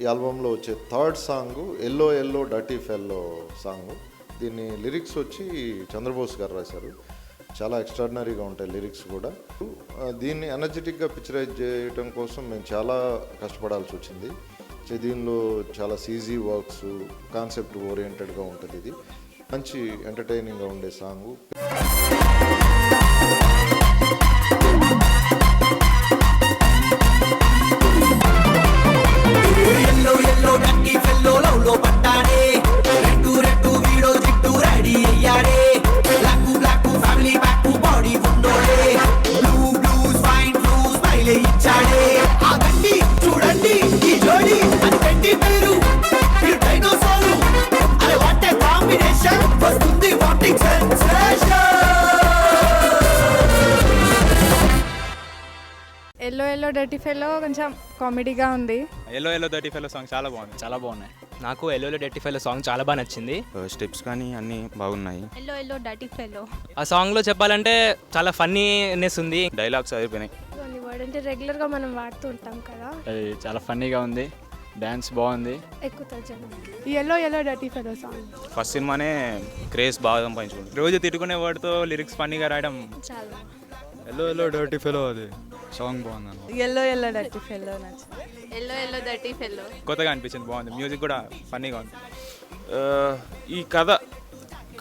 ఈ ఆల్బంలో వచ్చే third song yellow yellow dirty fellow song. దీన్ని లిరిక్స్ వచ్చి చంద్రబోస్ గారు రాశారు. చాలా ఎక్స్ట్రాడినరీగా ఉంటాయి లిరిక్స్ కూడా. దీన్ని ఎనర్జెటిక్గా పిక్చరైజ్ చేయడం కోసం మేము చాలా కష్టపడాల్సి వచ్చింది. దీనిలో చాలా సీజీ వర్క్స్, కాన్సెప్ట్ ఓరియంటెడ్గా ఉంటుంది. ఇది మంచి ఎంటర్టైనింగ్గా ఉండే song. Yellow yellow dirty fellow కొంచెం కామెడీగా ఉంది. Yellow yellow dirty fellow song చాలా బాగుంది. చాలా బాగున్నాయి. నాకు yellow yellow dirty fellow song చాలా బాగా నచ్చింది. స్టెప్స్ కానీ అన్నీ బాగున్నాయి. ఎల్లో ఎల్లో డర్టీ ఫెల్లో ఆ సాంగ్లో చెప్పాలంటే చాలా ఫన్నీనెస్ ఉంది. డైలాగ్స్ అయిపోయినాయి. కొన్ని వర్డ్ అంటే రెగ్యులర్గా మనం వాడుతూ ఉంటాం కదా, అది చాలా ఫన్నీగా ఉంది. డ్యాన్స్ బాగుంది. ఎక్కుతారు జనం. Yellow yellow dirty fellow song first సినిమానే క్రేజ్ బాగా సంపాదించుకుంది. రోజు తిట్టుకునే వర్డ్తో లిరిక్స్ ఫన్నీగా రాయడం. చాలా ఎల్లో ఎల్లో డర్టీ ఫెలో అది సాంగ్ బాగుంది. ఎల్లో ఎల్లో డర్టీ ఫెల్లో నచ్చింది. ఎల్లో ఎల్లో డర్టీ ఫెల్లో కొత్తగా అనిపించింది, బాగుంది. మ్యూజిక్ కూడా ఫన్నీగా ఉంది. ఈ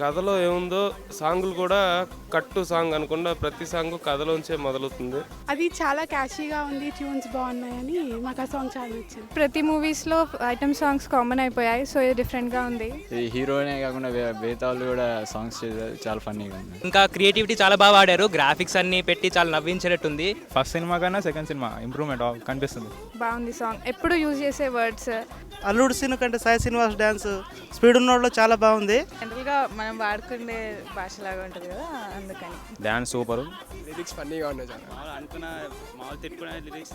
కథలో ఏముందో సాంగులు కూడా కట్టు సాంగ్ అనుకుండా ప్రతి సాంగ్ కథలోంచే మొదలవుతుంది. అది చాలా క్యాషీగా ఉంది, ట్యూన్స్ బాగున్నాయని మాకు ఆ సాంగ్ చాలా నచ్చింది. ప్రతి మూవీస్లో ఐటమ్ సాంగ్స్ కామన్ అయిపోయాయి, సో ఇది డిఫరెంట్గా ఉంది. ఈ హీరోనే కాకుండా మిగతా వాళ్ళు కూడా సాంగ్స్ చేశారు, చాలా ఫన్నీగా ఉంది. ఇంకా క్రియేటివిటీ చాలా బాగా వాడారు. గ్రాఫిక్స్ అన్ని పెట్టి చాలా నవ్వించేటట్టుంది. ఫస్ట్ సినిమా కన్నా సెకండ్ సినిమా ఇంప్రూవ్మెంట్ కనిపిస్తుంది. బాగుంది సాంగ్. ఎప్పుడు యూజ్ చేసే వర్డ్స్. అల్లుడు సీను కంటే సాయి శ్రీనివాస్ డ్యాన్స్ స్పీడ్ ఉన్నోడ్లో చాలా బాగుంది. జనరల్గా మనం వాడుకునే భాషలాగా ఉంటుంది కదా, అందుకని. Dance super. లిరిక్స్ ఫన్నీగా ఉన్నాయి. చాలా అనుకున్న మామూలు తిట్టుకునే లిరిక్స్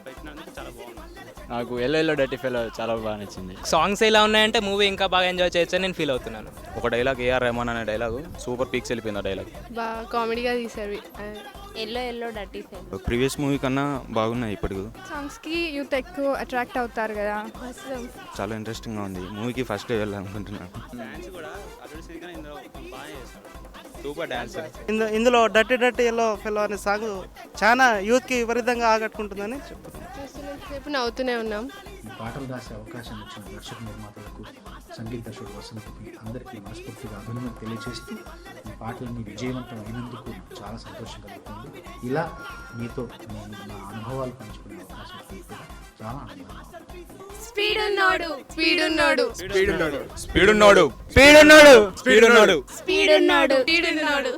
పెట్టినందుకు చాలా బాగుంది. నాకు ఎల్లో ఎల్లో డర్టీ ఫెలో చాలా బాగా నచ్చింది. సాంగ్స్ ఎలా ఉన్నాయంటే మూవీ ఇంకా బాగా ఎంజాయ్ చేయొచ్చని నేను ఫీల్ అవుతున్నాను. ఒక డైలాగ్ ఏఆర్ రెహమాన్ అనే డైలాగ్ సూపర్ పీక్స్ వెళ్ళిపోయింది. ఆ డైలాగ్ బాగా కామెడీగా తీశారు. Yellow yellow dirty fellow previous movie కన్నా బాగున్నాయి. ఇప్పటికి సాంగ్స్కి యూత్ ఎక్కువ అట్రాక్ట్ అవుతారు కదా. చాలా ఇంట్రెస్టింగ్గా ఉంది. మూవీకి ఫస్ట్ డే వెళ్ళాలనుకుంటున్నాను. Super dance. ఇందులో డర్టీ డర్టీ ఎల్లో ఫెలో అనే సాంగ్ చాలా యూత్కి విపరీతంగా ఆకట్టుకుంటుందని చెప్తున్నాను. సేపు నవ్వుతూనే ఉన్నాం. పాటలు రాసే అవకాశం ఇచ్చిన దర్శక నిర్మాతలకు, సంగీత దర్శకుడు వసంతకి అందరికీ మనస్ఫూర్తిగా అభినందనలు తెలియజేస్తూ ఈ పాటలన్నీ విజయవంతం అయినందుకు చాలా సంతోషం కలుగుతుంది. ఇలా మీతో నేను నా అనుభవాలు పంచుకునే అవకాశం కూడా చాలా ఆనందంగా ఉంది. స్పీడ్ ఉన్నాడు, స్పీడ్ ఉన్నాడు, స్పీడ్ ఉన్నాడు, స్పీడ్ ఉన్నాడు, స్పీడ్ ఉన్నాడు, స్పీడ్ ఉన్నాడు, స్పీడ్ ఉన్నాడు, స్పీడ్ ఉన్నాడు.